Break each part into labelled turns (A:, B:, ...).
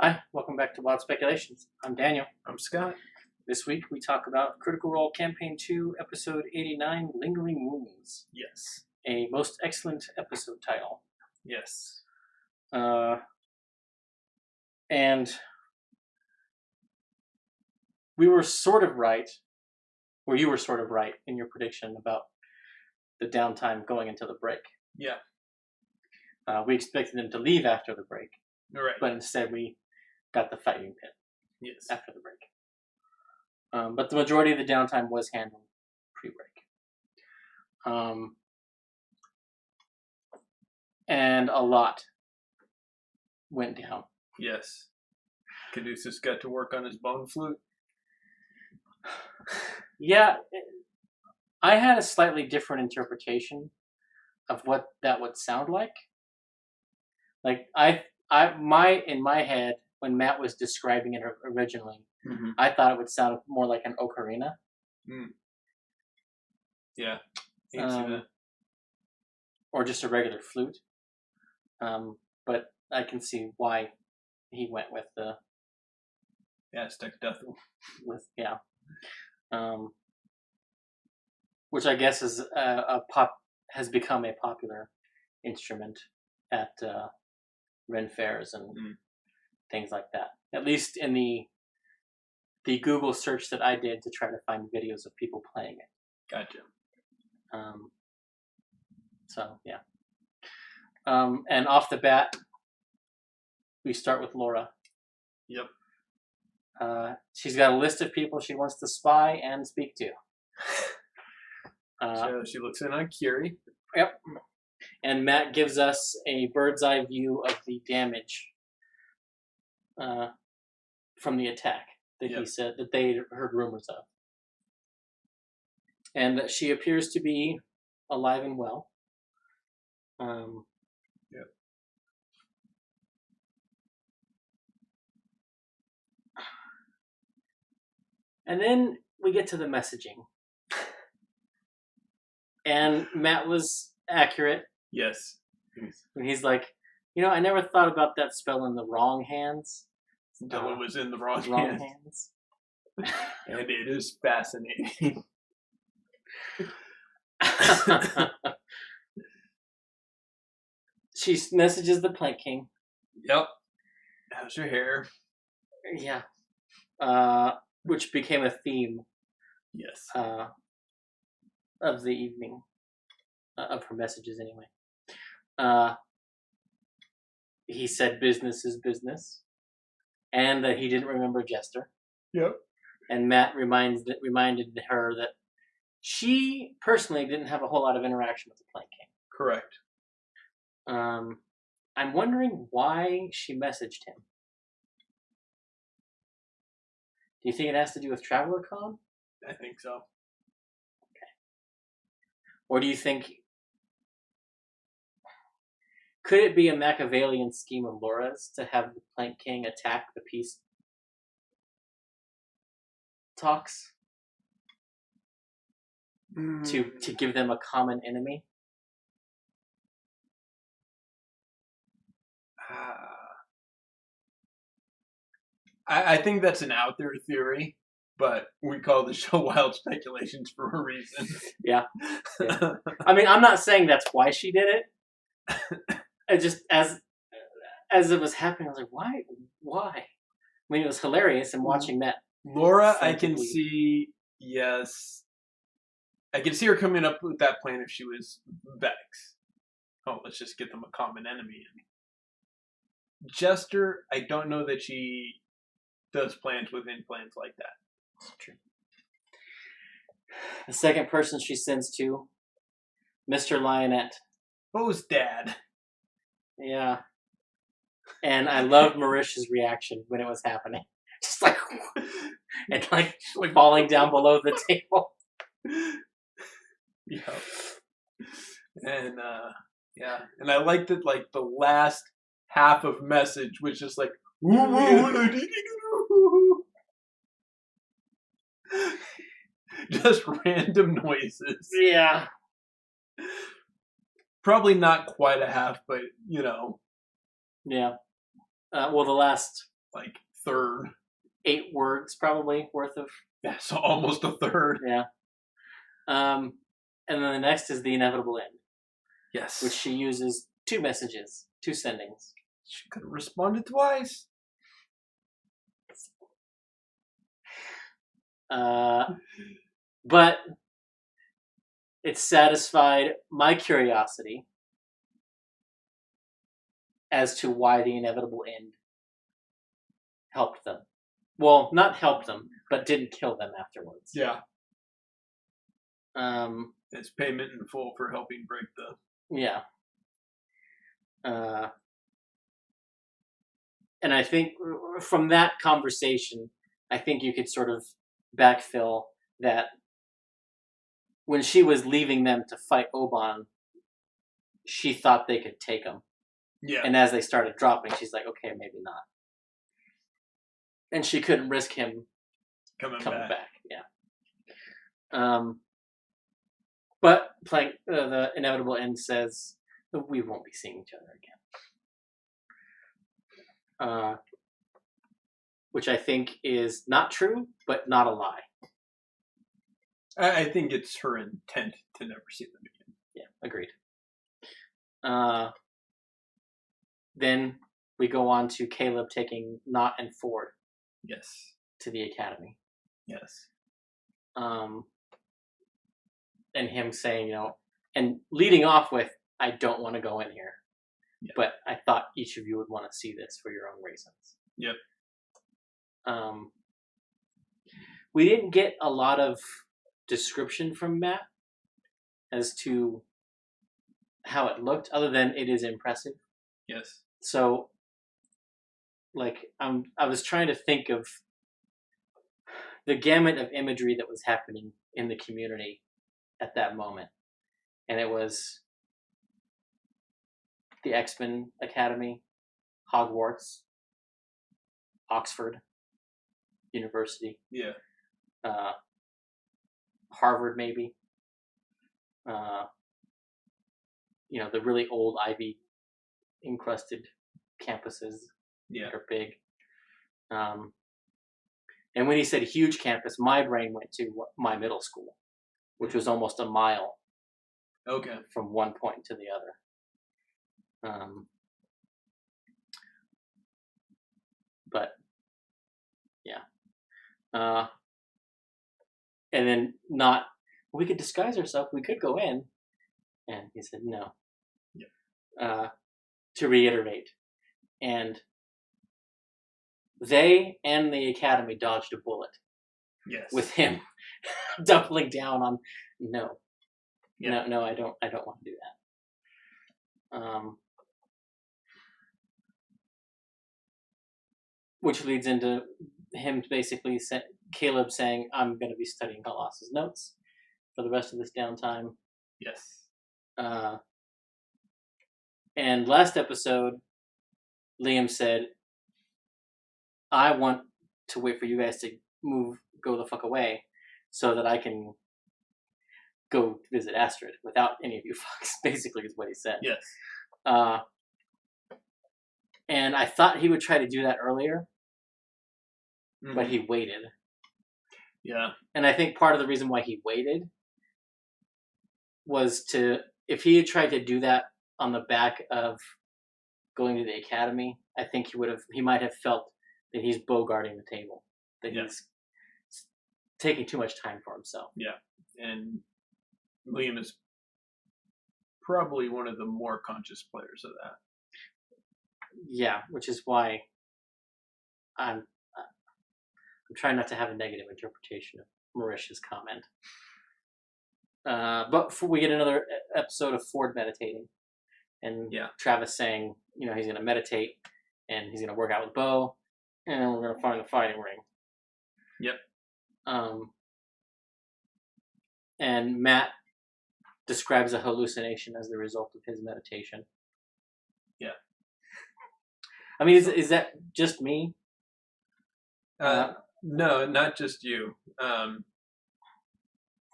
A: Hi, welcome back to Wild Speculations. I'm Daniel.
B: I'm Scott.
A: This week we talk about Critical Role Campaign 2, Episode 89, Lingering Wounds.
B: Yes.
A: A most excellent episode title.
B: Yes.
A: And we were sort of right, or you were sort of right in your prediction about the downtime going into the break.
B: Yeah.
A: We expected them to leave after the break,
B: Right.
A: but instead we got the fighting pit
B: Yes.
A: after the break. But the majority of the downtime was handled pre-break. And a lot went down.
B: Yes. Caduceus got to work on his bone flute.
A: Yeah, I had a slightly different interpretation of what that would sound like. Like in my head, when Matt was describing it originally, I thought it would sound more like an ocarina.
B: Yeah, you can see that.
A: Or just a regular flute. But I can see why he went with the
B: Aztec death.
A: Which I guess is has become a popular instrument at Ren fairs and things like that. At least in the Google search that I did to try to find videos of people playing it.
B: Gotcha.
A: And off the bat, we start with Laura.
B: Yep.
A: She's got a list of people she wants to spy and speak to.
B: So she looks in on Curie.
A: Yep. And Matt gives us a bird's eye view of the damage from the attack that he said that they heard rumors of. And that she appears to be alive and well. And then we get to the messaging. And Matt was accurate.
B: Yes.
A: And he's like, I never thought about that spell in the wrong hands.
B: Until it was in the wrong
A: hands.
B: And it is fascinating.
A: She messages the Plank King.
B: Yep. How's your hair?
A: Yeah. Which became a theme.
B: Yes.
A: Of the evening. Of her messages, anyway. He said business is business. And that he didn't remember Jester.
B: Yep.
A: And Matt reminded her that she personally didn't have a whole lot of interaction with the Plank King.
B: Correct.
A: I'm wondering why she messaged him. Do you think it has to do with Traveler Con?
B: I think so.
A: Okay. Or do you think... Could it be a Machiavellian scheme of Laura's to have the Plank King attack the peace talks? To give them a common enemy?
B: I think that's an out there theory, but we call the show Wild Speculations for a reason.
A: Yeah. I mean, I'm not saying that's why she did it. I just, as it was happening, I was like, why? I mean, it was hilarious, and watching that.
B: Laura, I can see, yes. I can see her coming up with that plan if she was Vex. Oh, let's just get them a common enemy. Jester, I don't know that she does plans within plans like that.
A: That's true. The second person she sends to, Mr. Lionette.
B: Bo's dad.
A: Yeah. And I loved Marisha's reaction when it was happening. Just like, and like falling down below the table.
B: Yeah. And, and I liked that, like, the last half of message was just like, just random noises.
A: Yeah.
B: Probably not quite a half, but,
A: Yeah. Well, the last
B: like third.
A: 8 words probably worth of.
B: Yeah, so almost a third.
A: Yeah. And then the next is the inevitable end.
B: Yes.
A: Which she uses 2 messages, 2 sendings.
B: She could have responded twice.
A: But it satisfied my curiosity as to why the inevitable end helped them. Well, not helped them, but didn't kill them afterwards.
B: Yeah. It's payment in full for helping break the...
A: Yeah. And I think from that conversation, I think you could sort of backfill that when she was leaving them to fight Oban, she thought they could take him.
B: Yeah.
A: And as they started dropping, she's like, okay, maybe not. And she couldn't risk him coming back. Yeah. But playing the inevitable end says we won't be seeing each other again. Which I think is not true, but not a lie.
B: I think it's her intent to never see them again.
A: Yeah, agreed. Then we go on to Caleb taking Knott and Ford.
B: Yes.
A: To the academy.
B: Yes.
A: And him saying, and leading off with, I don't want to go in here. Yeah. But I thought each of you would want to see this for your own reasons.
B: Yep.
A: We didn't get a lot of description from Matt as to how it looked, other than it is impressive.
B: Yes.
A: So, I was trying to think of the gamut of imagery that was happening in the community at that moment. And it was the X-Men Academy, Hogwarts, Oxford University.
B: Yeah.
A: Harvard, maybe. The really old ivy encrusted campuses that are big. And when he said huge campus, my brain went to my middle school, which was almost a mile from one point to the other. But yeah. And then we could disguise ourselves, we could go in. And he said no. Yeah. To reiterate. And they and the academy dodged a bullet.
B: Yes.
A: With him doubling down on no.
B: Yeah.
A: No, I don't want to do that. Which leads into him basically Caleb saying, I'm going to be studying Halas's notes for the rest of this downtime.
B: Yes.
A: And last episode, Liam said, I want to wait for you guys to go the fuck away so that I can go visit Astrid without any of you fucks, basically is what he said.
B: Yes.
A: And I thought he would try to do that earlier, but he waited.
B: Yeah.
A: And I think part of the reason why he waited was if he had tried to do that on the back of going to the academy, I think he might have felt that he's bogarting the table, that he's taking too much time for himself.
B: Yeah. And Liam is probably one of the more conscious players of that.
A: Yeah, which is why I'm trying not to have a negative interpretation of Marisha's comment. But we get another episode of Ford meditating, and Travis saying, he's going to meditate, and he's going to work out with Bo, and then we're going to find the fighting ring.
B: Yep.
A: And Matt describes a hallucination as the result of his meditation.
B: Yeah.
A: I mean, is that just me?
B: No, not just you.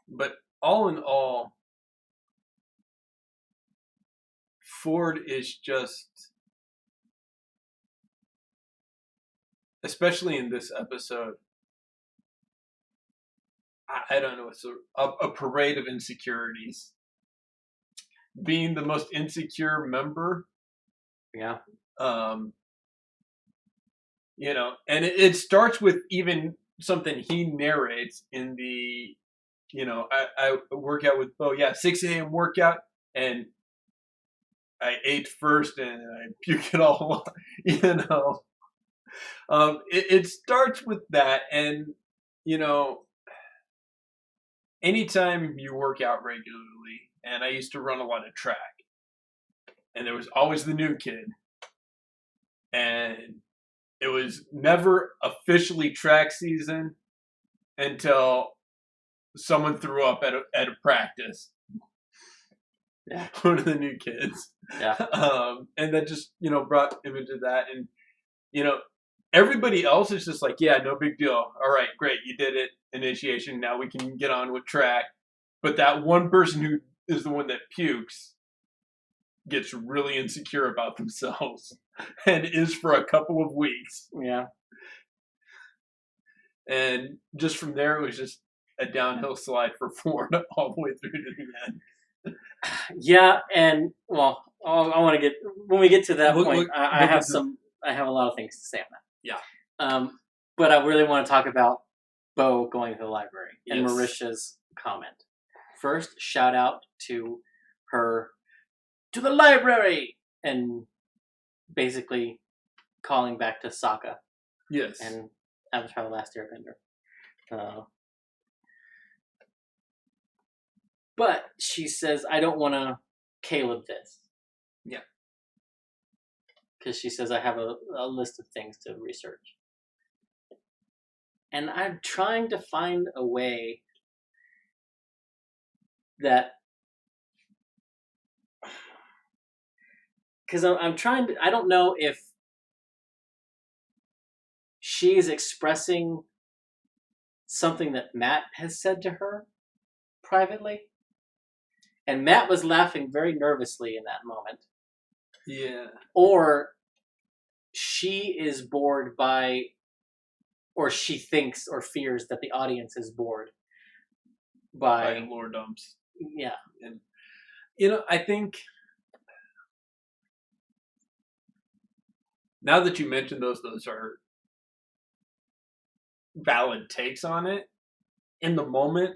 B: But all in all, Ford is just especially in this episode, I don't know, it's a parade of insecurities. Being the most insecure member.
A: Yeah.
B: You know, and it starts with even something he narrates in the, you know, I work out with Bo. Yeah, 6 a.m. workout, and I ate first and I puke it all, you know. It starts with that, and, you know, anytime you work out regularly, and I used to run a lot of track, and there was always the new kid, and it was never officially track season until someone threw up at a practice.
A: Yeah.
B: One of the new kids.
A: Yeah.
B: And that just, you know, brought him into that. And, you know, everybody else is just like, yeah, no big deal. All right, great. You did it. Initiation. Now we can get on with track. But that one person who is the one that pukes gets really insecure about themselves and is for a couple of weeks.
A: Yeah.
B: And just from there, it was just a downhill slide for Ford all the way through to the end.
A: Yeah, and well, I want to get when we get to that point. I have a lot of things to say on that.
B: Yeah.
A: But I really want to talk about Bo going to the library and
B: Yes.
A: Marisha's comment. First, shout out to her to the library and basically calling back to Sokka.
B: Yes.
A: And Avatar: The Last Airbender. But she says, I don't want to Caleb this.
B: Yeah.
A: Because she says, I have a list of things to research. And I'm trying to find a way that... Because I'm trying to... I don't know if she is expressing something that Matt has said to her privately. And Matt was laughing very nervously in that moment.
B: Yeah.
A: Or she is bored by, or she thinks or fears that the audience is bored by
B: lore dumps.
A: Yeah.
B: And, you know, I think now that you mentioned those are valid takes on it. In the moment,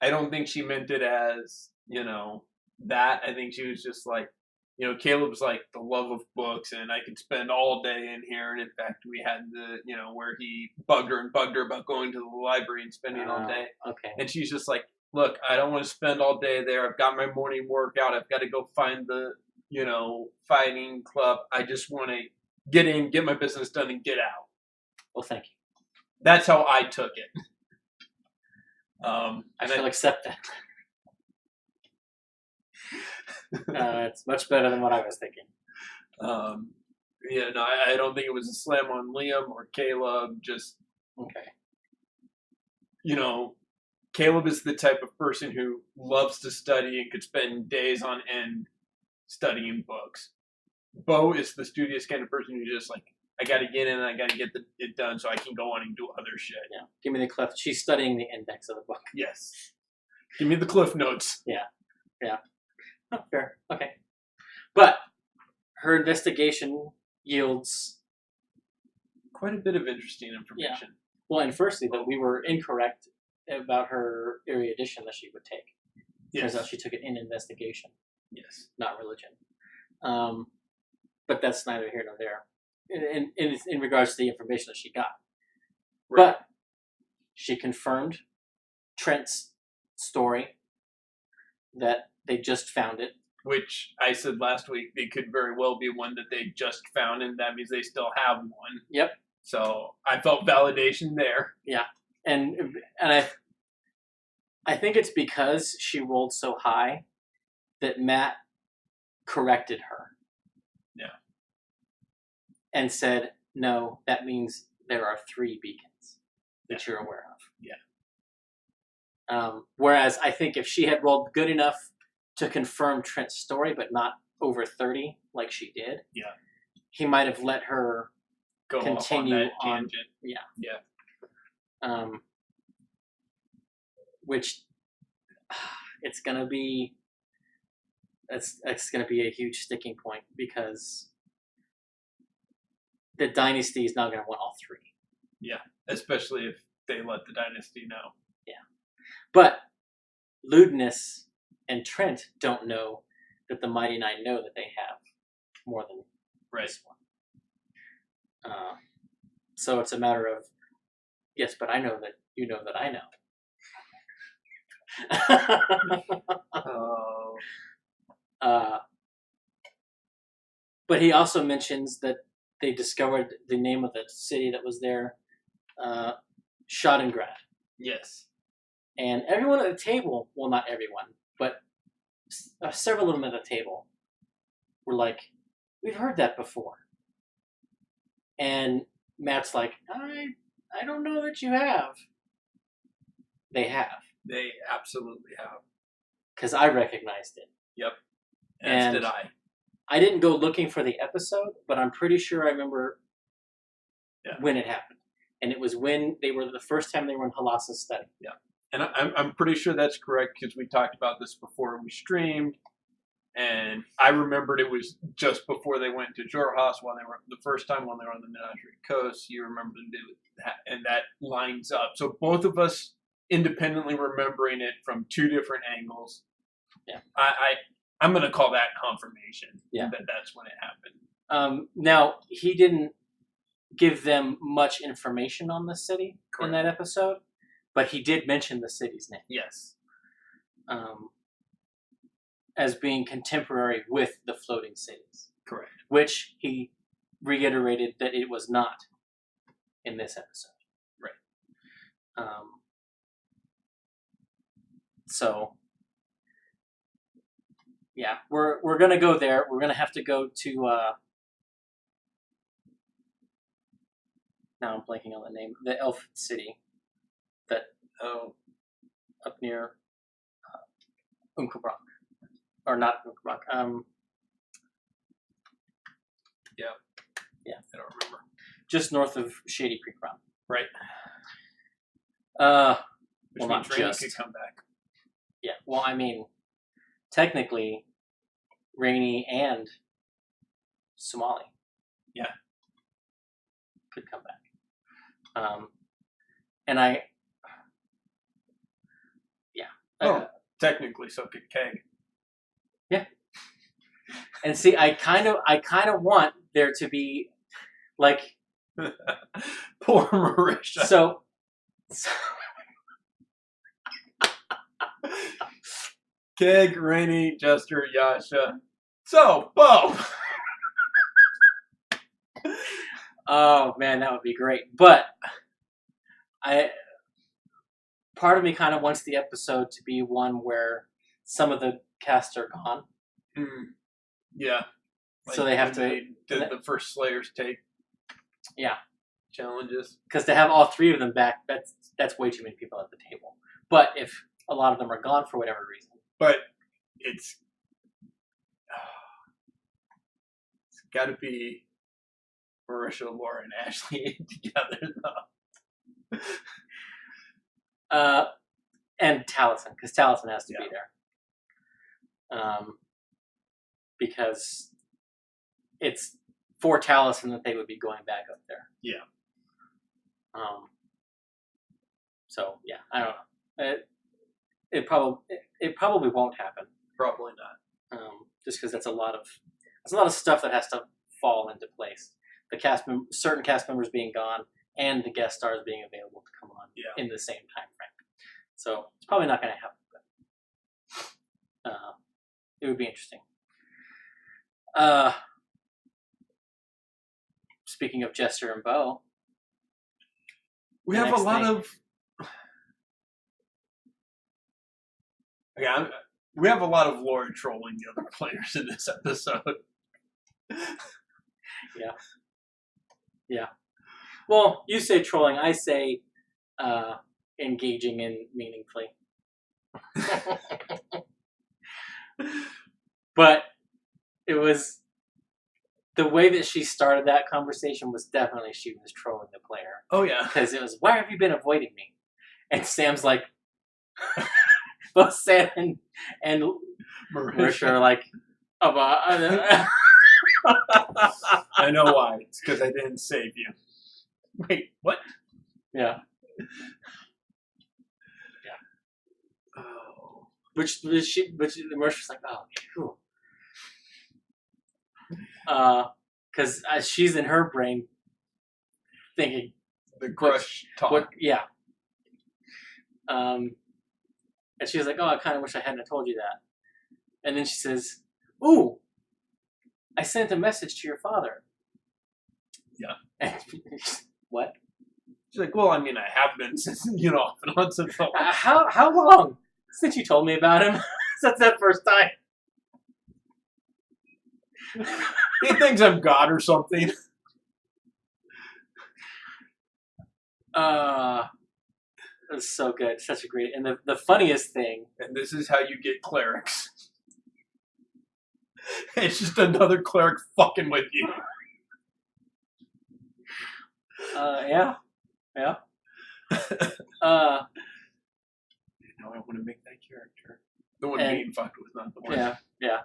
B: I don't think she meant it as, you know, that. I think she was just like, you know, Caleb's like the love of books, and I could spend all day in here. And in fact, we had the, you know, where he bugged her about going to the library and spending all day.
A: Okay.
B: And she's just like, look, I don't want to spend all day there. I've got my morning workout. I've got to go find the, you know, fighting club. I just want to get in, get my business done, and get out.
A: Well, thank you.
B: That's how I took it.
A: I shall accept that. It's much better than what I was thinking.
B: Yeah, no, I don't think it was a slam on Liam or Caleb. Just,
A: okay.
B: You know, Caleb is the type of person who loves to study and could spend days on end studying books. Bo is the studious kind of person who's just like, I got to get in and I got to get it done so I can go on and do other shit.
A: Yeah. Give me the cliff. She's studying the index of the book.
B: Yes. Give me the cliff notes.
A: Yeah. Yeah. Oh, fair. Okay. But her investigation yields
B: quite a bit of interesting information.
A: Yeah. Well, and firstly, that we were incorrect about her erudition that she would take. Yes. Turns out she took it in investigation.
B: Yes.
A: Not religion. But that's neither here nor there. In regards to the information that she got. Right. But she confirmed Trent's story that they just found it.
B: Which I said last week, it could very well be one that they just found, and that means they still have one.
A: Yep.
B: So I felt validation there.
A: Yeah. And I think it's because she rolled so high that Matt corrected her.
B: Yeah.
A: And said, no, that means there are 3 beacons that you're aware of.
B: Yeah.
A: Whereas I think if she had rolled good enough to confirm Trent's story, but not over 30 like she did,
B: yeah,
A: he might have let her
B: go
A: continue
B: off on that
A: on.
B: tangent. Yeah.
A: Which it's gonna be. It's gonna be a huge sticking point because the dynasty is not gonna want all three.
B: Yeah, especially if they let the dynasty know.
A: Yeah, but Lewdness and Trent don't know that the Mighty Nine know that they have more than this one. So it's a matter of, yes, but I know that you know that I know. But he also mentions that they discovered the name of the city that was there, Schadengrad.
B: Yes.
A: And everyone at the table, well, not everyone, but several of them at the table were like, we've heard that before. And Matt's like, I don't know that you have. They have.
B: They absolutely have.
A: Because I recognized it.
B: Yep. As did I.
A: I didn't go looking for the episode, but I'm pretty sure I remember when it happened. And it was when they were the first time they were in Halas's study.
B: Yeah. And I'm pretty sure that's correct because we talked about this before we streamed. And I remembered it was just before they went to Jorhas while they were the first time when they were on the Menagerie Coast. You remember them do that, and that lines up. So both of us independently remembering it from two different angles.
A: Yeah.
B: I'm going to call that confirmation.
A: Yeah.
B: That's when it happened.
A: Now, he didn't give them much information on the city in that episode, but he did mention the city's name.
B: Yes.
A: As being contemporary with the floating cities.
B: Correct. Which
A: he reiterated that it was not in this episode.
B: Right.
A: So, yeah, we're gonna go there. We're gonna have to go to. Now I'm blanking on the name. The elf city. That up near Unkabrak. Or not Unkabrak.
B: Yeah.
A: Yeah.
B: I don't remember.
A: Just north of Shady Creek Run.
B: Right. Which
A: well,
B: means
A: not
B: Rainy
A: just.
B: could come back.
A: Yeah. Well, I mean, technically, Rainy and Somali.
B: Yeah.
A: Could come back. And I. Yeah.
B: Technically, so could Keg.
A: Yeah. And see, I kind of want there to be, like,
B: poor Marisha.
A: So
B: Keg, Rainy, Jester, Yasha. So, Bo.
A: Oh man, that would be great. But part of me kind of wants the episode to be one where some of the cast are gone.
B: Yeah.
A: So they have to
B: did the first Slayers take.
A: Yeah.
B: Challenges.
A: Because to have all three of them back, that's way too many people at the table. But if a lot of them are gone for whatever reason.
B: But it's got to be Marisha, Laura, and Ashley together, though.
A: And Taliesin, because Taliesin has to be there. Because it's for Taliesin that they would be going back up there.
B: Yeah.
A: So yeah, I don't know. It probably won't happen.
B: Probably not.
A: Just because that's a lot of stuff that has to fall into place. The certain cast members being gone, and the guest stars being available to come on in the same time frame. So it's probably not going to happen. But, it would be interesting. Speaking of Jester and Bo,
B: we have a lot of. Yeah, we have a lot of Lord trolling the other players in this episode.
A: Yeah. Yeah. Well, you say trolling, I say engaging in meaningfully. But it was the way that she started that conversation was definitely she was trolling the player.
B: Oh yeah.
A: Because it was, why have you been avoiding me? And Sam's like, both Sam and Marisha are like,
B: I know why. It's because I didn't save you. Wait, what?
A: Yeah.
B: Oh.
A: Which Marisha's like, oh, phew. Because she's in her brain thinking
B: The crush talk.
A: what, yeah. And she was like, oh, I kind of wish I hadn't told you that. And then she says, ooh, I sent a message to your father.
B: Yeah.
A: And what?
B: She's like, well, I mean, I have been since, off and on since.
A: How long since you told me about him? Since that first time.
B: He thinks I'm God or something.
A: It was so good. Such a great... And the funniest thing...
B: And this is how you get clerics. It's just another cleric fucking with you.
A: Yeah. Yeah.
B: Now I want to make that character. The one being fucked with, not the one.
A: Yeah, yeah.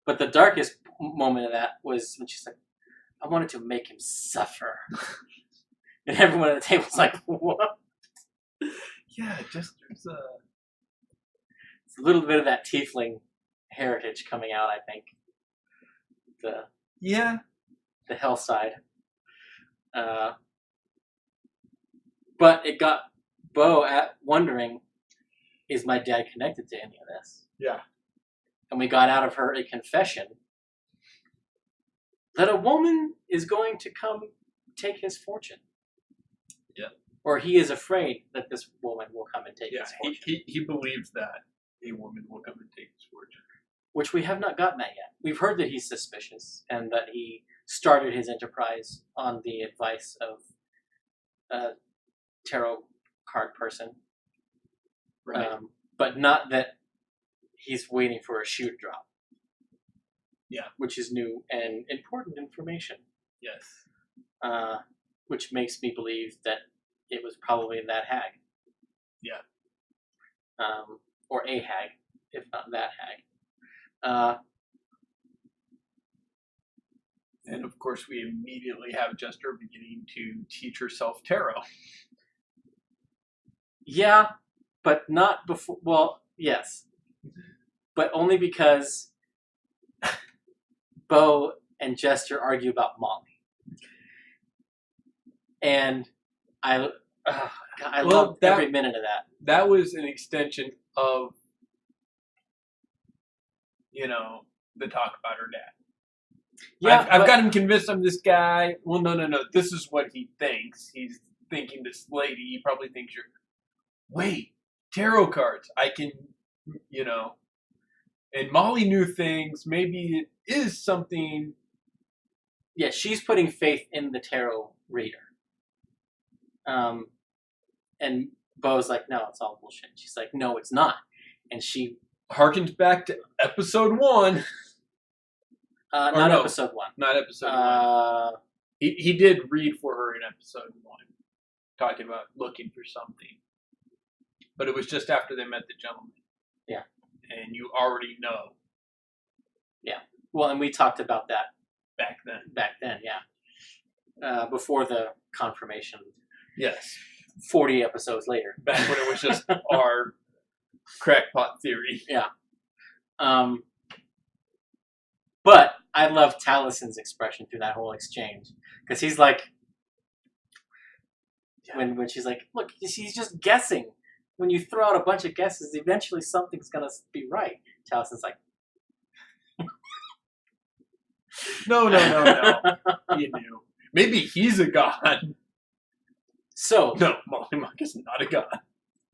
A: But the darkest moment of that was when she's like, I wanted to make him suffer. And everyone at the table's like, what?
B: Yeah, just there's
A: It's a little bit of that tiefling heritage coming out, I think. The hell side. But it got Bo at wondering, is my dad connected to any of this?
B: Yeah.
A: And we got out of her a confession that a woman is going to come take his fortune.
B: Yeah.
A: Or he is afraid that this woman will come and take his fortune.
B: He believes that a woman will come and take his fortune.
A: Which we have not gotten that yet. We've heard that he's suspicious and that he started his enterprise on the advice of a tarot card person.
B: Right.
A: But not that he's waiting for a shoe to drop.
B: Yeah.
A: Which is new and important information.
B: Yes.
A: Which makes me believe that it was probably that hag.
B: Yeah.
A: Or a hag, if not that hag.
B: And of course, we immediately have Jester beginning to teach herself tarot.
A: Yeah, but not before. Well, yes, but only because Bo and Jester argue about Molly, and I love every minute of that.
B: That was an extension of, the talk about her dad.
A: Yeah,
B: I've got him convinced I'm this guy. Well, no. This is what he thinks. He's thinking this lady. He probably thinks you're. Wait, tarot cards. I can, And Molly knew things. Maybe it is something.
A: Yeah, she's putting faith in the tarot reader. And Bo's like, no, it's all bullshit. She's like, no, it's not. And she
B: harkens back to episode 1.
A: Episode 1.
B: Not episode 1. He did read for her in episode 1, talking about looking for something. But it was just after they met the gentleman.
A: Yeah.
B: And you already know.
A: Yeah. Well, and we talked about that
B: back then,
A: yeah. Before the confirmation.
B: Yes.
A: 40 episodes later.
B: Back when it was just our crackpot theory.
A: Yeah. But I love Talison's expression through that whole exchange. Because he's like, when she's like, look, he's just guessing. When you throw out a bunch of guesses, eventually something's going to be right. Talison's like,
B: No. You knew. Maybe he's a god.
A: So.
B: No, Molly Monk is not a god.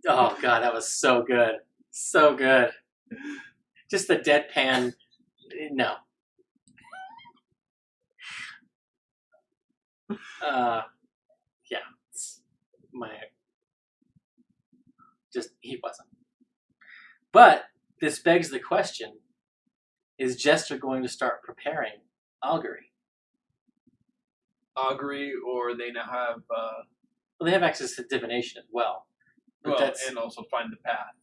A: Oh, God, that was so good. So good. Just the deadpan. No. Yeah. He wasn't. But this begs the question, is Jester going to start preparing augury?
B: Augury, or they now have
A: Well, they have access to divination as well. But
B: and also find the path,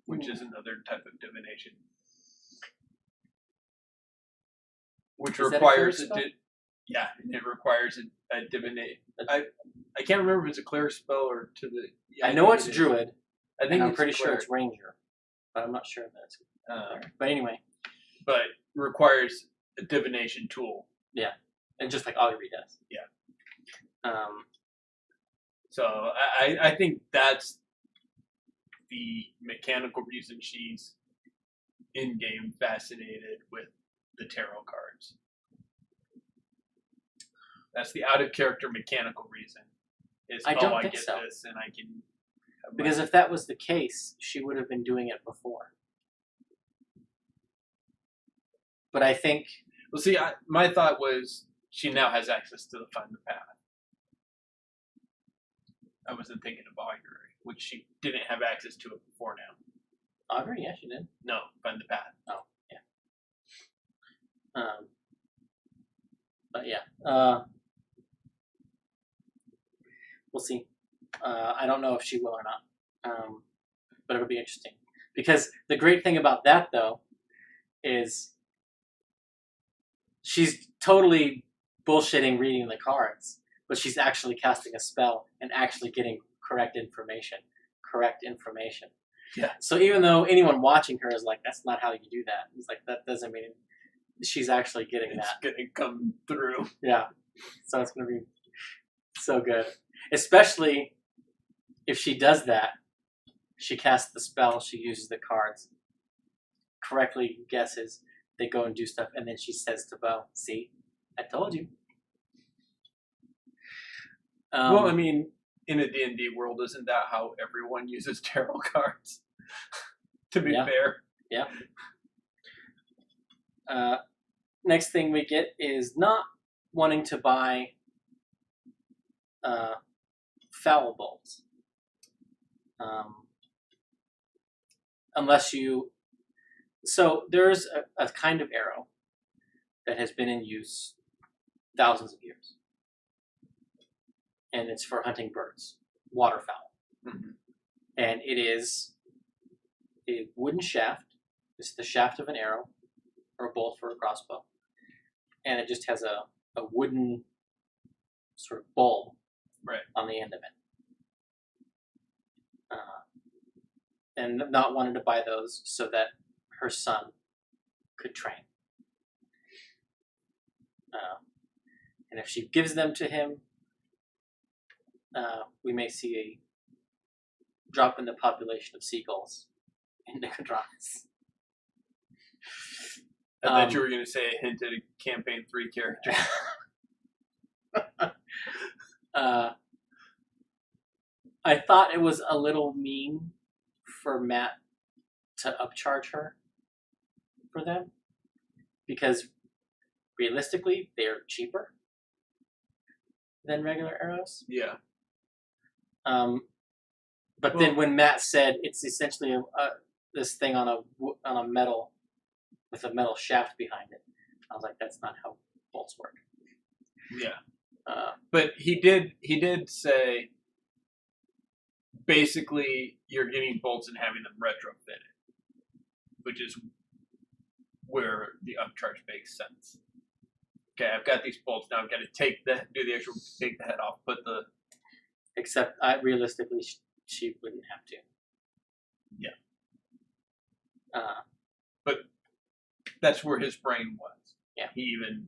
B: which is another type of divination, which requires it requires a divinate. I can't remember if it's a cleric spell or to the.
A: I know it's druid.
B: I think
A: I'm pretty sure it's ranger, but I'm not sure if that's. But anyway.
B: But requires a divination tool.
A: Yeah, and just like augury does.
B: Yeah. So I think that's the mechanical reason she's in game fascinated with the tarot cards. That's the out of character mechanical reason. I get this and I can.
A: Because if that was the case, she would have been doing it before. But I think.
B: Well, see, my thought was she now has access to the find the path. I wasn't thinking of augury, which she didn't have access to it before now.
A: Augury, yeah, she did.
B: No, find the path.
A: Oh, yeah. But yeah, we'll see. I don't know if she will or not, but it'll be interesting. Because the great thing about that, though, is she's totally bullshitting reading the cards, but she's actually casting a spell and actually getting correct information.
B: Yeah.
A: So even though anyone watching her is like, that's not how you do that, it's like, that doesn't mean she's actually getting that.
B: It's going to come through.
A: Yeah. So it's going to be so good. Especially if she does that, she casts the spell, she uses the cards, correctly guesses, they go and do stuff, and then she says to Bo, see, I told you.
B: Well, I mean, in a D&D world, isn't that how everyone uses tarot cards? To be fair.
A: Yeah. Next thing we get is not wanting to buy foul bolts. Unless you... So there's a kind of arrow that has been in use thousands of years. And it's for hunting birds, waterfowl.
B: Mm-hmm. And
A: it is a wooden shaft. It's the shaft of an arrow or a bolt for a crossbow. And it just has a wooden sort of bulb on the end of it. And not wanted to buy those so that her son could train. And if she gives them to him, we may see a drop in the population of seagulls in Nicodranas.
B: I thought you were going to say a hint at a campaign 3 character.
A: I thought it was a little mean for Matt to upcharge her for them, because realistically, they're cheaper than regular arrows.
B: Yeah.
A: But then when Matt said it's essentially this thing on a metal with a metal shaft behind it, I was like, that's not how bolts work.
B: Yeah. But he did say basically you're getting bolts and having them retrofitted, which is where the upcharge makes sense. Okay, I've got these bolts now. I've got to take the head off, put the.
A: Except, realistically, she wouldn't have to.
B: Yeah. But that's where his brain was.
A: Yeah.
B: He even,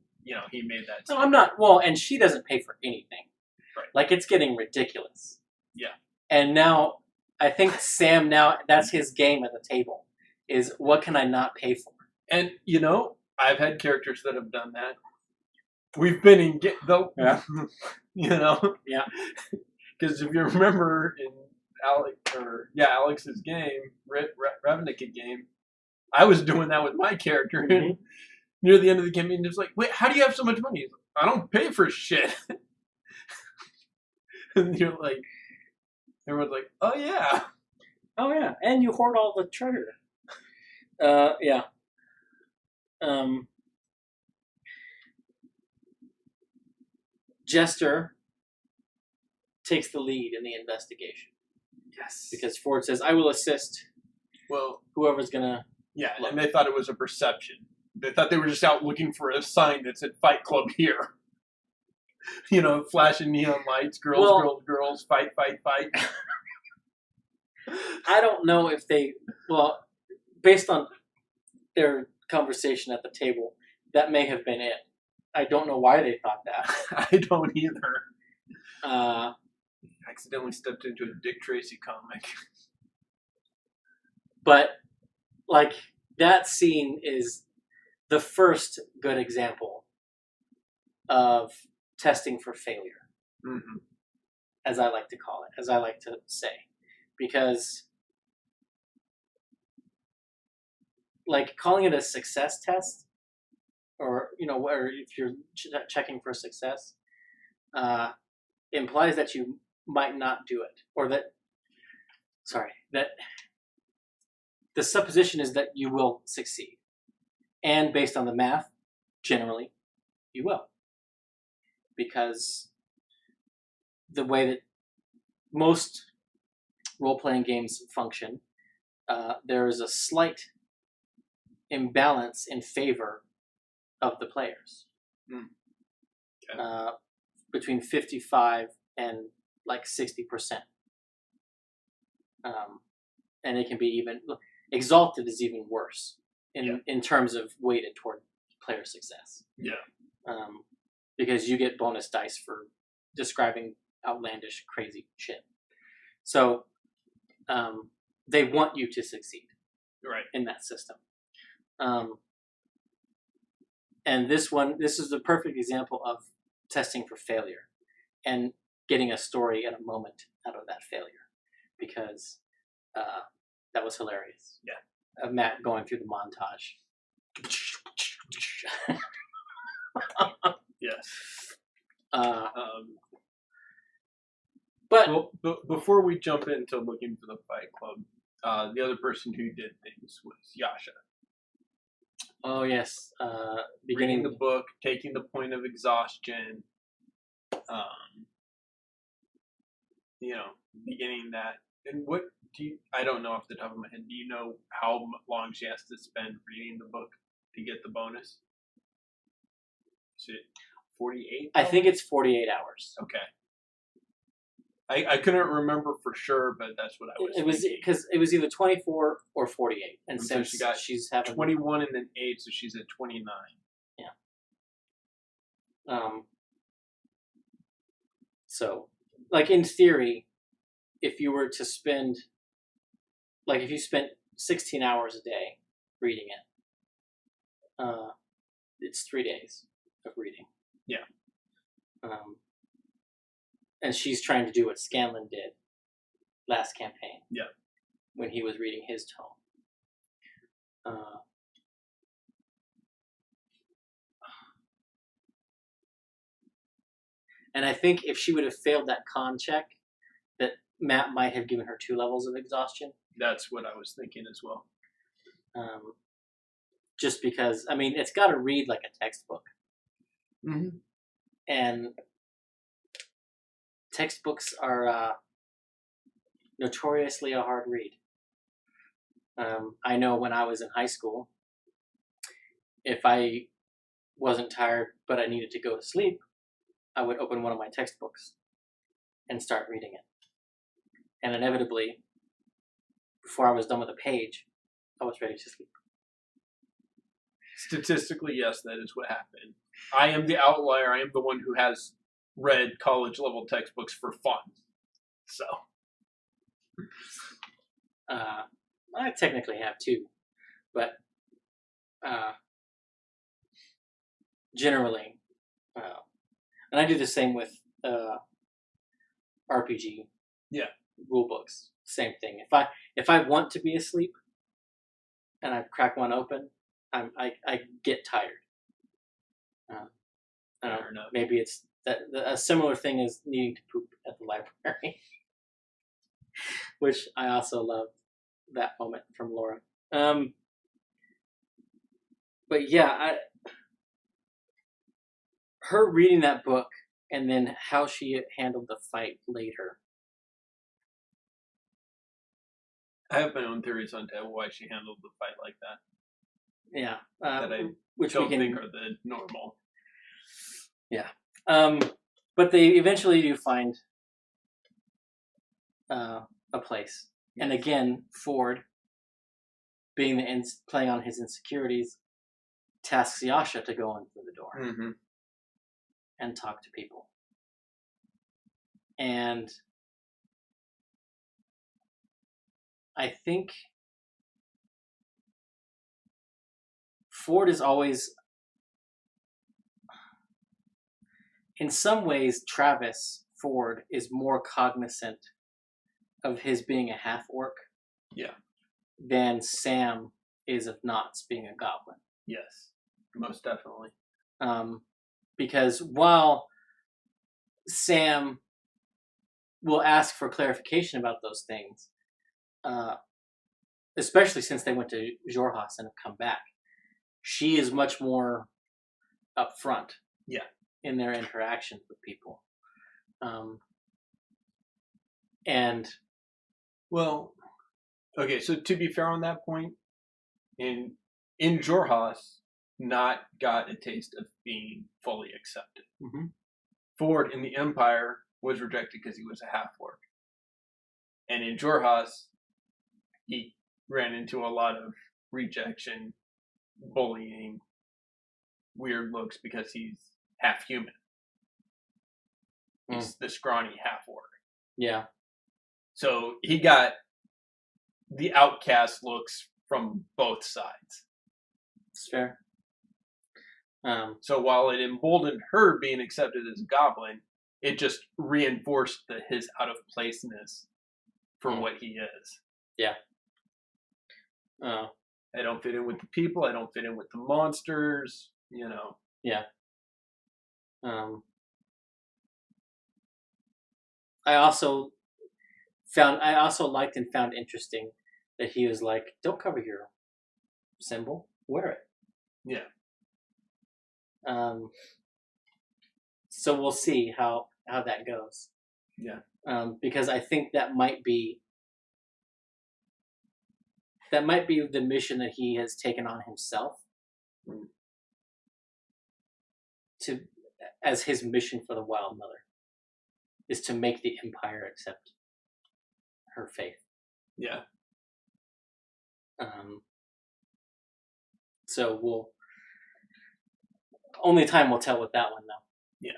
B: he made that.
A: No, I'm not. Well, and she doesn't pay for anything.
B: Right.
A: Like, it's getting ridiculous.
B: Yeah.
A: And now, I think Sam that's his game at the table, is what can I not pay for?
B: And, I've had characters that have done that. We've been in though.
A: Yeah.
B: Yeah. Because if you remember in Alex's game, Ravnica game, I was doing that with my character. Mm-hmm. And near the end of the campaign, it was like, wait, how do you have so much money? He's like, I don't pay for shit. And you're like, everyone's like, oh yeah,
A: and you hoard all the treasure. Yeah. Jester takes the lead in the investigation.
B: Yes.
A: Because Ford says, I will assist
B: Well,
A: whoever's going to...
B: yeah,
A: look.
B: and they thought it was a perception. They thought they were just out looking for a sign that said Fight Club here. You know, flashing neon lights, girls, fight.
A: I don't know if they... Well, based on their conversation at the table, that may have been it. I don't know why they thought that.
B: I don't either. Accidentally stepped into a Dick Tracy comic.
A: But, like, that scene is the first good example of testing for failure, as I like to call it, as I like to say. Because, like, calling it a success test, or, you know, where if you're checking for success, implies that you might not do it, or that the supposition is that you will succeed. And based on the math, generally, you will. Because the way that most role-playing games function, there is a slight imbalance in favor of the players. Okay. Between 55 and like 60%. And it can be even... Exalted is even worse in terms of weighted toward player success.
B: Yeah.
A: Because you get bonus dice for describing outlandish, crazy shit. So they want you to succeed,
B: right,
A: in that system. And this is the perfect example of testing for failure and getting a story and a moment out of that failure, because that was hilarious.
B: Yeah.
A: Of Matt going through the montage.
B: Yes.
A: But
B: before we jump into looking for the Fight Club, the other person who did things was Yasha.
A: Oh yes,
B: reading the book, taking the point of exhaustion, you know, beginning that. And what do you? I don't know off the top of my head. Do you know how long she has to spend reading the book to get the bonus? Is it 48?
A: I think it's 48 hours.
B: Okay. I couldn't remember for sure, but that's what I was.
A: It was because it was either 24 or 48, and
B: so
A: since she's having
B: 21 and then 8, so she's at 29.
A: Yeah. So, like in theory, if you were to spend, like if you spent 16 hours a day reading it, it's 3 days of reading.
B: Yeah.
A: And she's trying to do what Scanlan did last campaign.
B: Yeah.
A: When he was reading his tome. And I think if she would have failed that con check, that Matt might have given her 2 levels of exhaustion.
B: That's what I was thinking as well.
A: Just because, I mean, it's got to read like a textbook.
B: Mm-hmm.
A: And textbooks are notoriously a hard read. I know when I was in high school, if I wasn't tired but I needed to go to sleep, I would open one of my textbooks and start reading it. And inevitably, before I was done with a page, I was ready to sleep.
B: Statistically, yes, that is what happened. I am the outlier. I am the one who has read college-level textbooks for fun. So.
A: I technically have too, but generally, and I do the same with RPG rule books. Same thing. If I want to be asleep and I crack one open, I get tired. I don't know. Maybe it's a similar thing as needing to poop at the library, which I also love that moment from Laura. But yeah, her reading that book and then how she handled the fight later.
B: I have my own theories on why she handled the fight like that.
A: Yeah,
B: That I
A: which
B: don't
A: we can
B: think are the normal.
A: Yeah, but they eventually do find a place, and again, Ford, being playing on his insecurities, tasks Yasha to go in through the door
B: Mm-hmm.
A: and talk to people, and I think Ford is always, in some ways, Travis Ford is more cognizant of his being a half orc,
B: Yeah.
A: than Sam is of Knots being a goblin.
B: Yes, most definitely.
A: Because while Sam will ask for clarification about those things, especially since they went to Jorhas and have come back, she is much more upfront.
B: Yeah.
A: In their interactions with people. And
B: well, okay, so to be fair on that point, in Jorhas, Not got a taste of being fully accepted.
A: Mm-hmm.
B: Ford in the Empire was rejected because he was a half orc, and in Jorhas, he ran into a lot of rejection, bullying, weird looks because he's half human. He's the scrawny half orc.
A: Yeah.
B: So he got the outcast looks from both sides.
A: It's fair.
B: So while it emboldened her being accepted as a goblin, it just reinforced his out of placeness for what he is.
A: Yeah.
B: I don't fit in with the people. I don't fit in with the monsters. You know.
A: Yeah. I also liked and found interesting that he was like, "Don't cover your symbol, wear it."
B: Yeah.
A: So we'll see how that goes.
B: Yeah.
A: Because I think that might be the mission that he has taken on himself as his mission for the Wild Mother, is to make the Empire accept her faith.
B: Yeah.
A: So only time will tell with that one, though.
B: Yeah.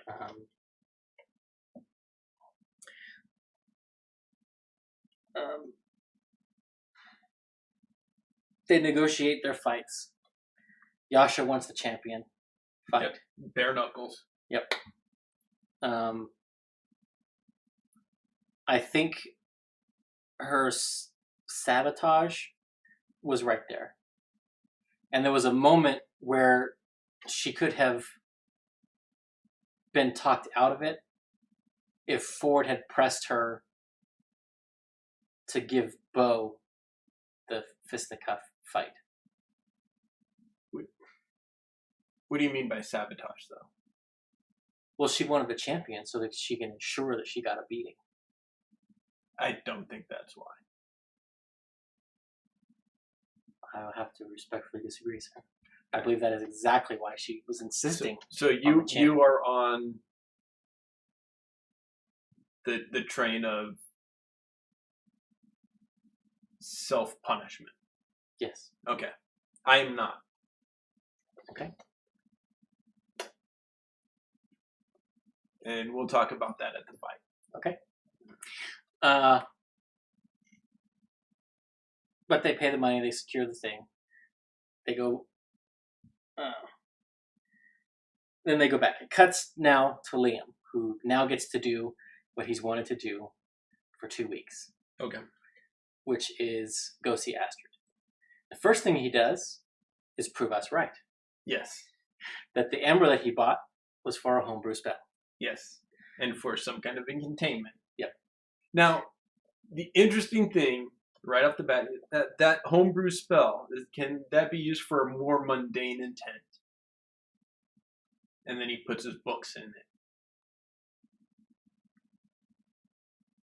A: They negotiate their fights. Yasha wants the champion fight.
B: Yep. Bare knuckles.
A: Yep. I think her sabotage was right there. And there was a moment where she could have been talked out of it if Ford had pressed her to give Bo the fisticuff fight.
B: What do you mean by sabotage, though?
A: Well, she wanted the champion so that she can ensure that she got a beating.
B: I don't think that's why.
A: I will have to respectfully disagree, sir. I believe that is exactly why she was insisting.
B: So you are on the train of self-punishment.
A: Yes.
B: Okay. I am not.
A: Okay.
B: And we'll talk about that at the fight.
A: Okay. But they pay the money, they secure the thing. They go... then they go back. It cuts now to Liam, who now gets to do what he's wanted to do for 2 weeks.
B: Okay.
A: Which is go see Astrid. The first thing he does is prove us right.
B: Yes.
A: That the amber that he bought was for a homebrew spell.
B: Yes. And for some kind of containment.
A: Yep.
B: Now, the interesting thing Right off the bat, that homebrew spell, can that be used for a more mundane intent? And then he puts his books in it.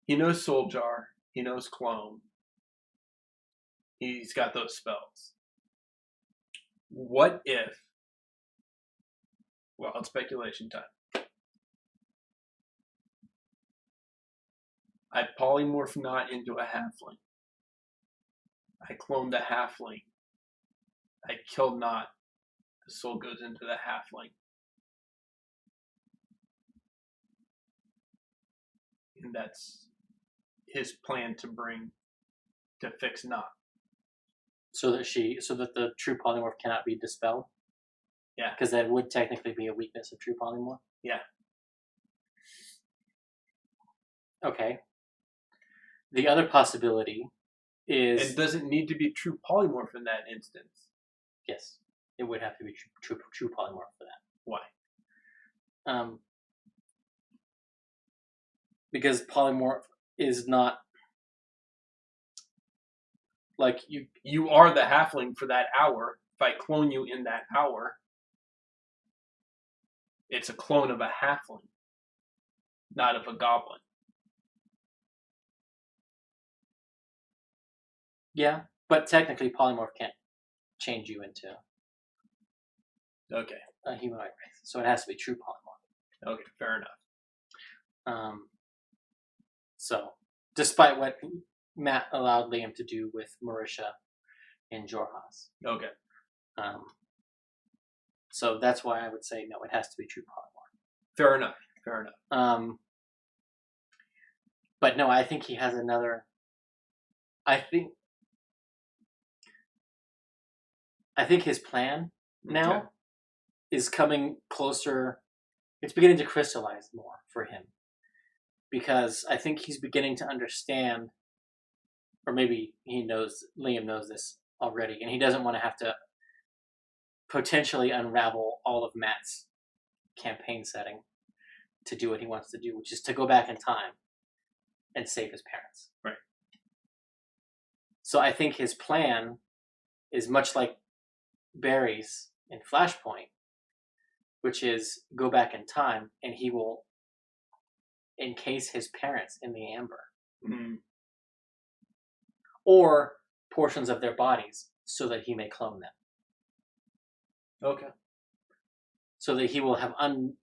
B: He knows Soul Jar. He knows Clone. He's got those spells. What if? Well, it's speculation time. I polymorph not into a halfling. I clone the halfling. I kill not. The soul goes into the halfling. And that's his plan to fix not.
A: So that the true polymorph cannot be dispelled?
B: Yeah.
A: Because that would technically be a weakness of true polymorph?
B: Yeah.
A: Okay. The other possibility is...
B: It doesn't need to be true polymorph in that instance.
A: Yes. It would have to be true polymorph for that.
B: Why?
A: Because polymorph is not... Like,
B: you are the halfling for that hour. If I clone you in that hour, it's a clone of a halfling, not of a goblin.
A: Yeah, but technically polymorph can't change you into
B: Okay.
A: a humanoid race. So it has to be true polymorph.
B: Okay, fair enough.
A: So, despite what Matt allowed Liam to do with Marisha and Jorhas.
B: Okay.
A: So that's why I would say no, it has to be true polymorph.
B: Fair enough.
A: But no, I think he has another... I think his plan now is coming closer. It's beginning to crystallize more for him. Because I think he's beginning to understand, or maybe Liam knows this already, and he doesn't want to have to potentially unravel all of Matt's campaign setting to do what he wants to do, which is to go back in time and save his parents.
B: Right.
A: So I think his plan is much like Barry's in Flashpoint, which is go back in time and he will encase his parents in the amber.
B: Mm-hmm.
A: Or portions of their bodies so that he may clone them.
B: Okay.
A: So that he will have undone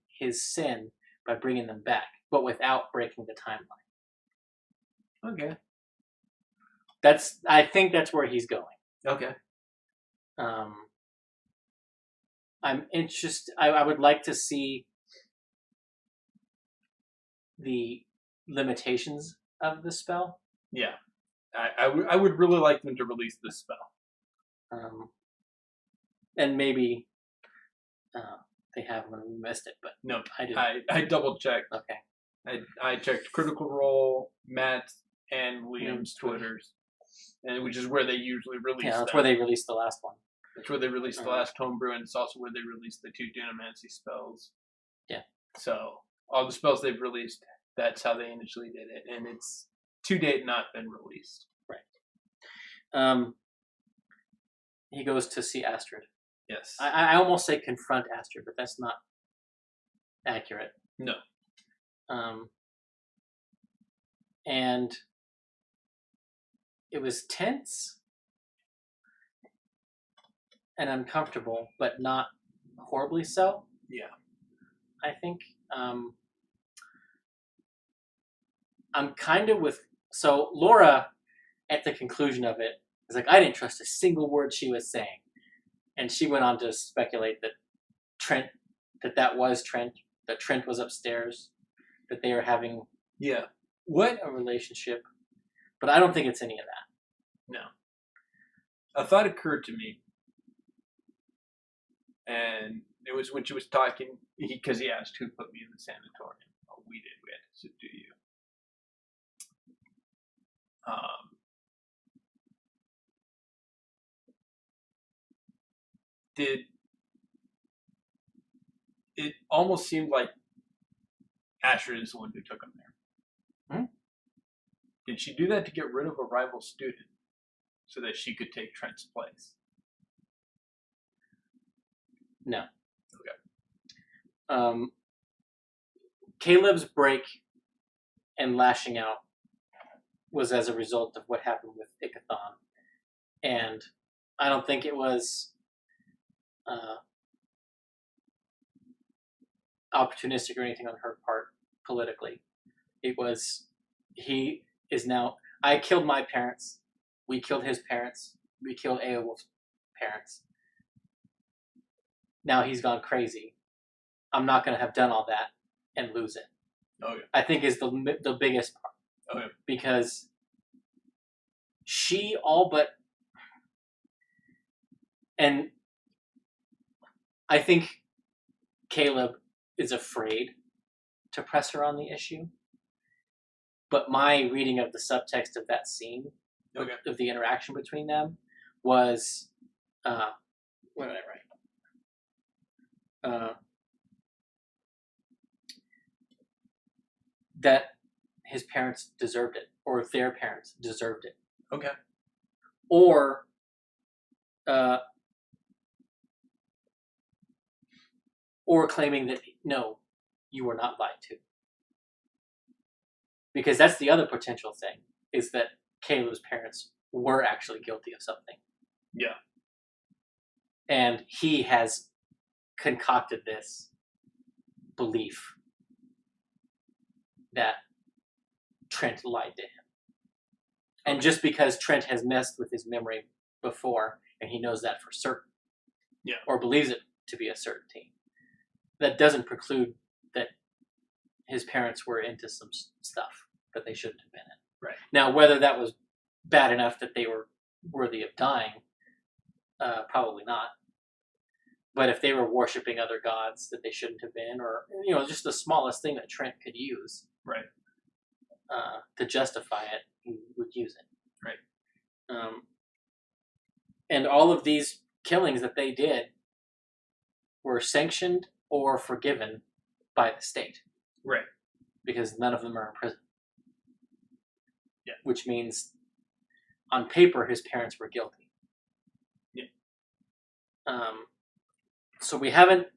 A: his sin by bringing them back, but without breaking the timeline.
B: Okay.
A: I think that's where he's going.
B: Okay.
A: I'm interested. I would like to see the limitations of the spell.
B: Yeah. I would really like them to release this spell.
A: And maybe they have when we missed it, but
B: no,
A: I didn't.
B: I double checked.
A: Okay.
B: I checked Critical Role, Matt, and Liam's Twitters, and which is where they usually release.
A: Yeah, that's where they released the last one.
B: That's where they released the last homebrew, and it's also where they released the 2 Dunamancy spells.
A: Yeah.
B: So all the spells they've released, that's how they initially did it, and it's to date not been released.
A: Right. He goes to see Astrid.
B: Yes.
A: I almost say confront Astrid, but that's not accurate.
B: No.
A: And it was tense and uncomfortable, but not horribly so.
B: Yeah.
A: I think I'm kind of with... So Laura, at the conclusion of it, is like, I didn't trust a single word she was saying. And she went on to speculate that that was Trent, that Trent was upstairs, that they are having a relationship. But I don't think it's any of that.
B: No. A thought occurred to me, and it was when she was talking, because he asked who put me in the sanatorium. Oh, we did. We had to subdue you. It almost seemed like Asher is the one who took him there. Did she do that to get rid of a rival student so that she could take Trent's place?
A: No.
B: Okay.
A: Caleb's break and lashing out was as a result of what happened with Ickathon. And I don't think it was opportunistic or anything on her part politically. It was, he is now, I killed my parents. We killed his parents. We killed Aowulf's parents. Now he's gone crazy. I'm not going to have done all that and lose it.
B: Okay.
A: I think is the biggest part.
B: Okay.
A: Because she all but, and I think Caleb is afraid to press her on the issue. But my reading of the subtext of that scene,
B: Okay.
A: of the interaction between them, was, what did I write? That his parents deserved it, or their parents deserved it.
B: Okay.
A: Or claiming that, no, you were not lied to. Because that's the other potential thing, is that Caleb's parents were actually guilty of something.
B: Yeah.
A: And he has concocted this belief that Trent lied to him. And just because Trent has messed with his memory before, and he knows that for certain,
B: yeah,
A: or believes it to be a certainty, that doesn't preclude that his parents were into some stuff that they shouldn't have been in.
B: Right.
A: Now, whether that was bad enough that they were worthy of dying, probably not. But if they were worshiping other gods that they shouldn't have been, or just the smallest thing that Trent could use,
B: right,
A: to justify it, he would use it.
B: Right.
A: And all of these killings that they did were sanctioned or forgiven by the state.
B: Right.
A: Because none of them are in prison.
B: Yeah.
A: Which means, on paper, his parents were guilty.
B: Yeah.
A: So we haven't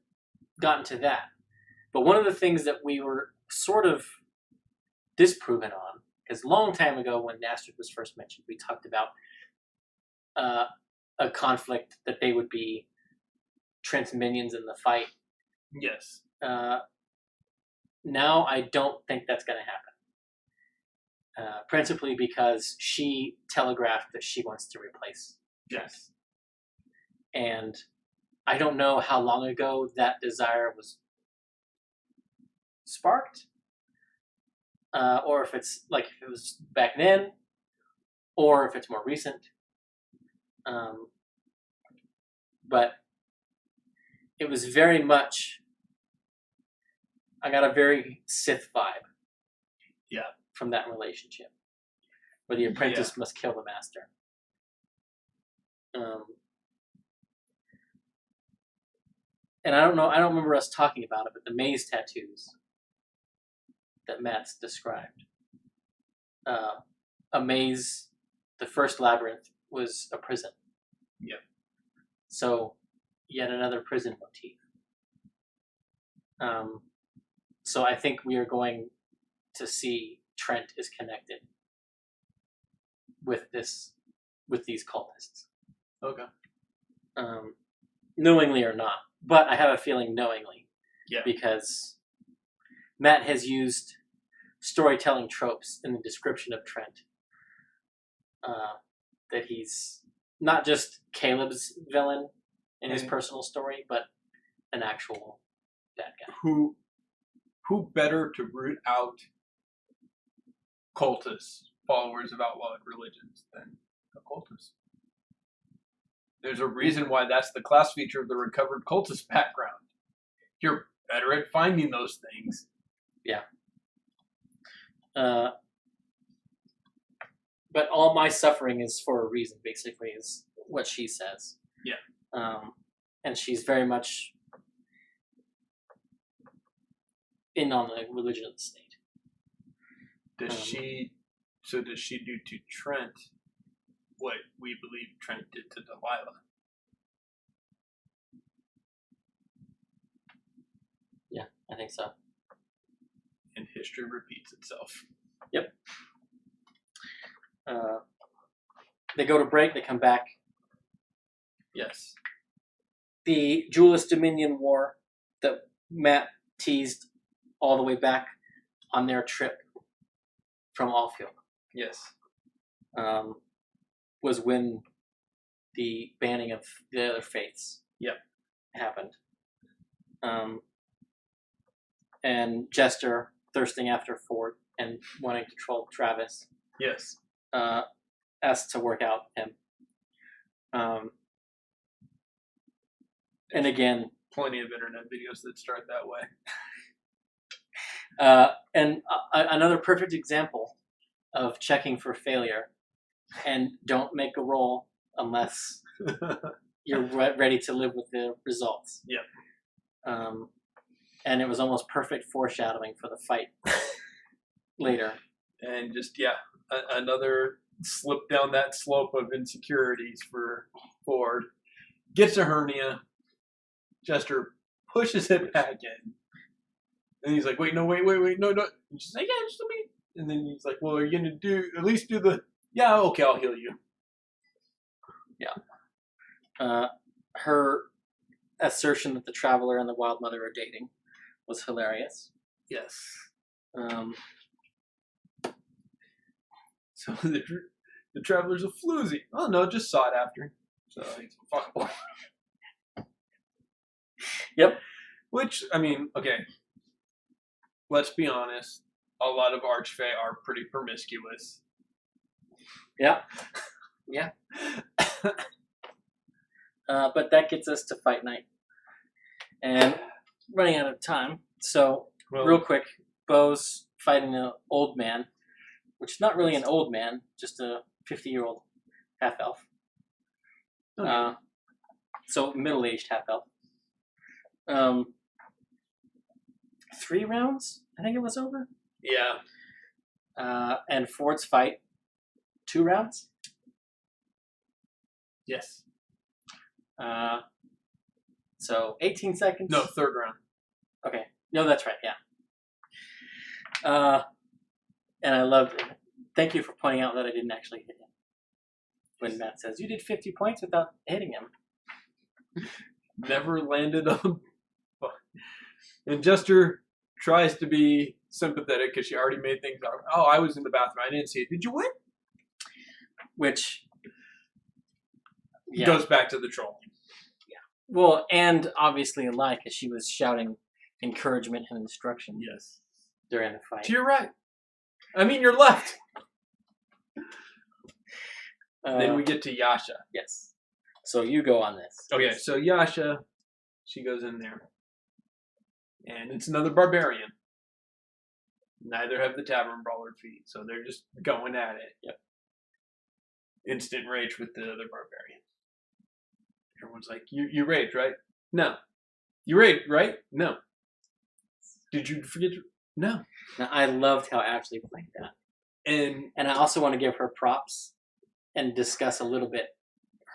A: gotten to that. But one of the things that we were sort of disproven on, because a long time ago when Nastrid was first mentioned, we talked about a conflict that they would be Trent's minions in the fight.
B: Yes.
A: Now I don't think that's going to happen. Principally because she telegraphed that she wants to replace Trent.
B: Yes.
A: And I don't know how long ago that desire was sparked, or if it's like if it was back then, or if it's more recent. But it was very much, I got a very Sith vibe.
B: Yeah.
A: From that relationship, where the apprentice must kill the master. And I don't remember us talking about it, but the maze tattoos that Matt's described. A maze, the first labyrinth was a prison.
B: Yeah.
A: So, yet another prison motif. So I think we are going to see Trent is connected with these cultists.
B: Okay.
A: Knowingly or not. But I have a feeling knowingly.
B: Yeah.
A: Because Matt has used storytelling tropes in the description of Trent. That he's not just Caleb's villain in his personal story, but an actual bad guy.
B: Who better to root out cultists, followers of outlawed religions, than a cultist? There's a reason why that's the class feature of the recovered cultist background. You're better at finding those things.
A: Yeah. But all my suffering is for a reason, basically, is what she says.
B: Yeah.
A: And she's very much in on the religion of the state.
B: Does she So does she do to Trent what we believe Trent did to Delilah?
A: Yeah, I think so.
B: And history repeats itself.
A: Yep. They go to break. They come back.
B: Yes.
A: The Jewelist Dominion War that Matt teased all the way back on their trip from Allfield.
B: Yes.
A: Was when the banning of the other faiths happened. And Jester thirsting after Ford and wanting to troll Travis.
B: Yes.
A: Asked to work out him. And again,
B: plenty of internet videos that start that way.
A: And another perfect example of checking for failure, and don't make a roll unless you're ready to live with the results.
B: Yeah.
A: And it was almost perfect foreshadowing for the fight later.
B: And just, another slip down that slope of insecurities for Ford. Gets a hernia. Jester pushes it back in. And he's like, wait, no. And she's like, yeah, just let me. And then he's like, well, are you going to at least do the, yeah, okay, I'll heal you.
A: Yeah. Her assertion that the Traveler and the Wild Mother are dating was hilarious.
B: Yes. So the Traveler's a floozy. Oh, no, just sought after. So he's a fuck boy.
A: Yep.
B: Which, I mean, okay. Let's be honest. A lot of Archfey are pretty promiscuous.
A: Yeah. Yeah. But that gets us to fight night. And running out of time. So, real quick, Bo's fighting an old man, which is not really an old man, just a 50-year-old half-elf.
B: Okay.
A: So, middle-aged half-elf. 3 rounds, I think it was over.
B: Yeah.
A: And Ford's fight, 2 rounds.
B: Yes.
A: So 18 seconds.
B: No, 3rd round.
A: Okay. No, that's right. Yeah. And I loved it. Thank you for pointing out that I didn't actually hit him. When Matt says, you did 50 points without hitting him.
B: Never landed on. And Jester tries to be sympathetic because she already made things up. Oh, I was in the bathroom. I didn't see it. Did you win?
A: Which
B: goes back to the trolling.
A: Yeah. Well, and obviously a lie because she was shouting encouragement and instruction.
B: Yes.
A: During the fight.
B: To your right. I mean, your left. Then we get to Yasha.
A: Yes. So you go on this.
B: Okay, so Yasha, she goes in there. And it's another barbarian. Neither have the tavern brawler feet, so they're just going at it.
A: Yep.
B: Instant rage with the other barbarian. Everyone's like, you raged, right? No. You raged, right? No. Did you forget to... No.
A: Now, I loved how Ashley played that. And I also want to give her props and discuss a little bit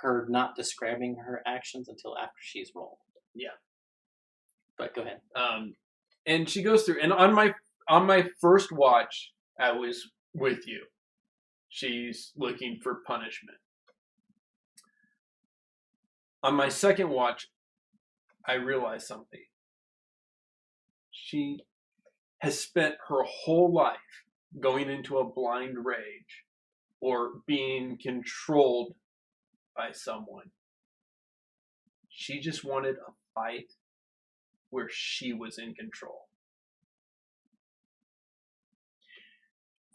A: her not describing her actions until after she's rolled.
B: Yeah.
A: But go ahead.
B: And she goes through, and on my first watch, I was with you. She's looking for punishment. On my second watch, I realized something. She has spent her whole life going into a blind rage or being controlled by someone. She just wanted a fight where she was in control.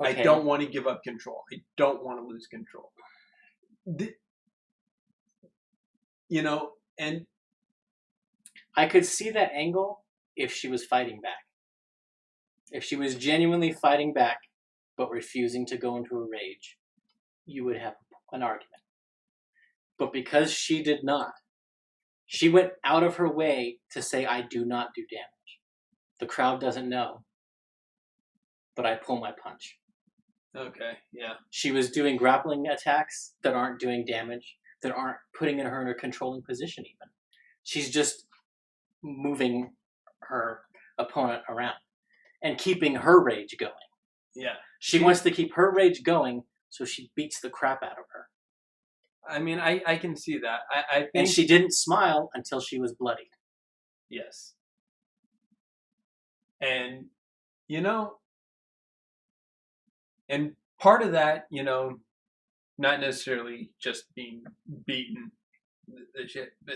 B: Okay. I don't want to give up control. I don't want to lose control. And
A: I could see that angle if she was fighting back. If she was genuinely fighting back, but refusing to go into a rage, you would have an argument. But because she did not, she went out of her way to say, I do not do damage. The crowd doesn't know, but I pull my punch.
B: Okay, yeah.
A: She was doing grappling attacks that aren't doing damage, that aren't putting her in a controlling position even. She's just moving her opponent around and keeping her rage going.
B: Yeah.
A: She wants to keep her rage going, so she beats the crap out of her.
B: I mean, I can see that. I think...
A: And she didn't smile until she was bloodied.
B: Yes. And, you know, and part of that, you know, not necessarily just being beaten, the shit, but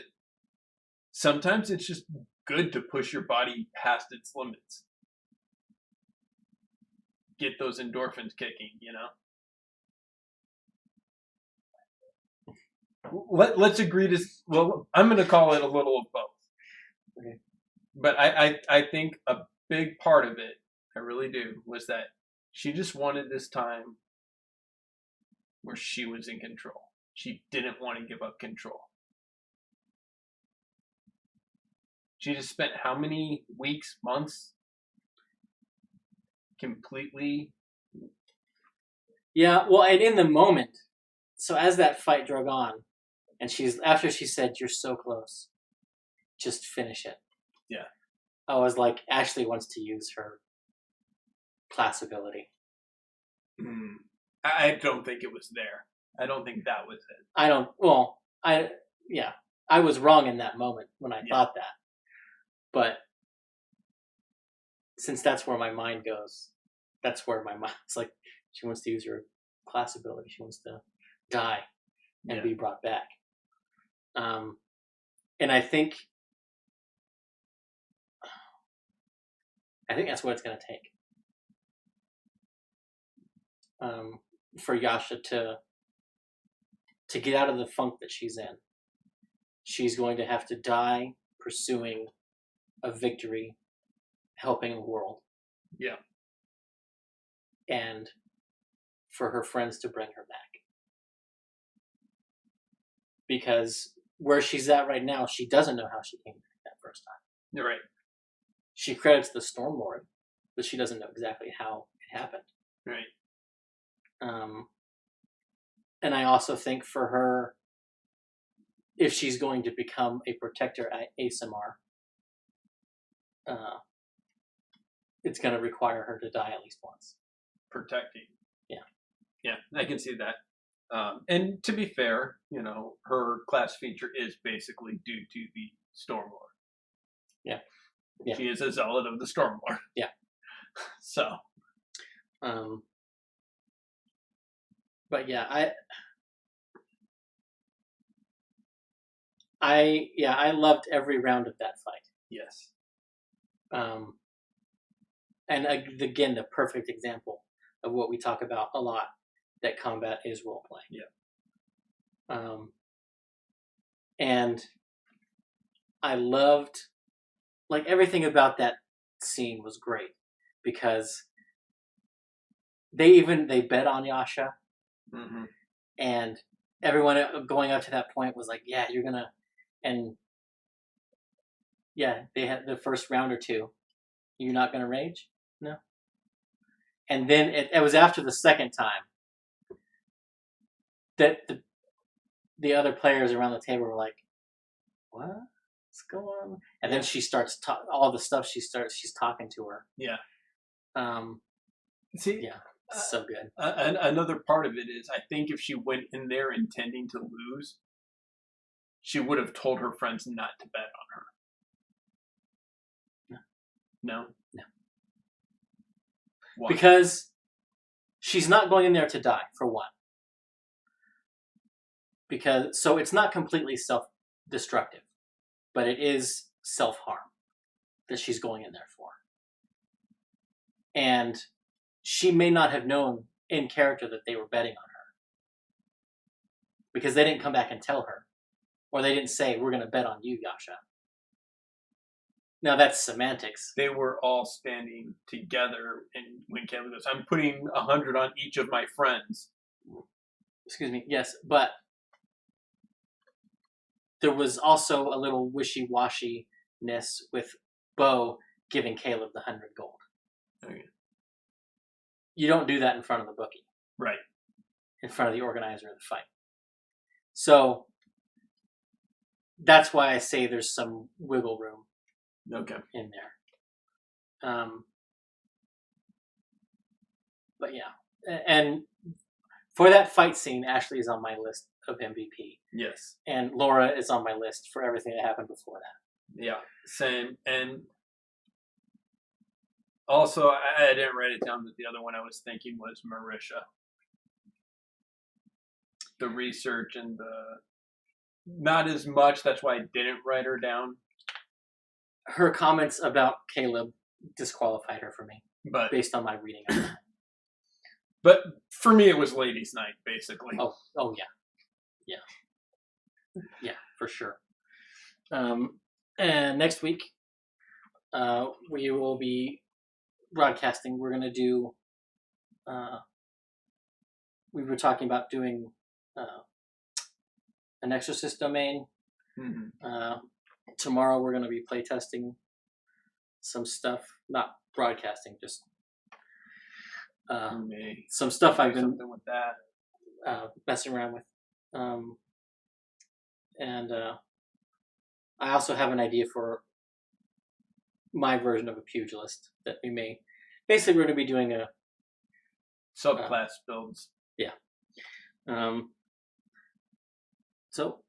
B: sometimes it's just good to push your body past its limits. Get those endorphins kicking, you know? Let's agree to... Well, I'm going to call it a little of both.
A: Okay.
B: But I think a big part of it, I really do, was that she just wanted this time where she was in control. She didn't want to give up control. She just spent how many weeks, months completely...
A: Yeah, well, and in the moment, so as that fight drug on, and after she said, "You're so close, just finish it."
B: Yeah.
A: I was like, Ashley wants to use her class ability.
B: I don't think it was there. I don't think that was it.
A: I was wrong in that moment when I thought that. But since that's where my mind goes, that's where my mind's like, she wants to use her class ability. She wants to die and be brought back. And I think that's what it's going to take. For Yasha to get out of the funk that she's in. She's going to have to die pursuing a victory, helping the world.
B: Yeah.
A: And for her friends to bring her back. Because where she's at right now, she doesn't know how she came back that first time.
B: You're right.
A: She credits the Storm Lord, but she doesn't know exactly how it happened.
B: Right.
A: And I also think for her, if she's going to become a protector at ASMR, it's going to require her to die at least once.
B: Protecting.
A: Yeah.
B: Yeah, I can see that. And to be fair, you know, her class feature is basically due to the Storm Lord.
A: Yeah. Yeah.
B: She is a zealot of the Storm Lord.
A: Yeah.
B: So.
A: But yeah, I loved every round of that fight.
B: Yes.
A: And again, the perfect example of what we talk about a lot, that combat is role play.
B: Yeah.
A: And I loved, like, everything about that scene was great because they bet on Yasha, and everyone going up to that point was like, "Yeah, you're gonna," and yeah, they had the first round or two. You're not gonna rage, no. And then it was after the second time that the other players around the table were like, "What's going on?" And then she starts all the stuff she's talking to her.
B: Yeah.
A: See, yeah, so good.
B: Another part of it is, I think if she went in there intending to lose, she would have told her friends not to bet on her. No. Why?
A: Because she's not going in there to die, for one. So it's not completely self-destructive, but it is self-harm that she's going in there for. And she may not have known in character that they were betting on her. Because they didn't come back and tell her. Or they didn't say, "We're going to bet on you, Yasha." Now that's semantics.
B: They were all standing together, and when Kevin goes, "I'm putting 100 on each of my friends."
A: Excuse me. Yes, but there was also a little wishy-washiness with Bo giving Caleb the 100 gold.
B: Okay.
A: you don't do that in front of the bookie,
B: Right.
A: in front of the organizer of the fight. So that's why I say there's some wiggle room
B: Okay.
A: in there. But yeah, and for that fight scene, Ashley is on my list of MVP.
B: Yes.
A: And Laura is on my list for everything that happened before that.
B: Yeah, same. And also, I didn't write it down, but the other one I was thinking was Marisha. The research and the... Not as much, that's why I didn't write her down.
A: Her comments about Caleb disqualified her for me,
B: But
A: based on my reading of it.
B: But for me, it was ladies' night, basically.
A: Oh yeah, for sure. And next week, we will be broadcasting. We're gonna do. We were talking about doing an Exorcist domain.
B: Mm-hmm.
A: Tomorrow we're gonna be playtesting some stuff, not broadcasting, just some stuff I've been
B: with that.
A: messing around with. And I also have an idea for my version of a pugilist that we may. Basically, we're going to be doing a
B: subclass builds.
A: Yeah. So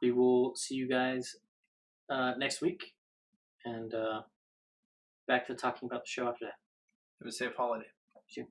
A: we will see you guys next week, and back to talking about the show after that.
B: Have a safe holiday.
A: See you.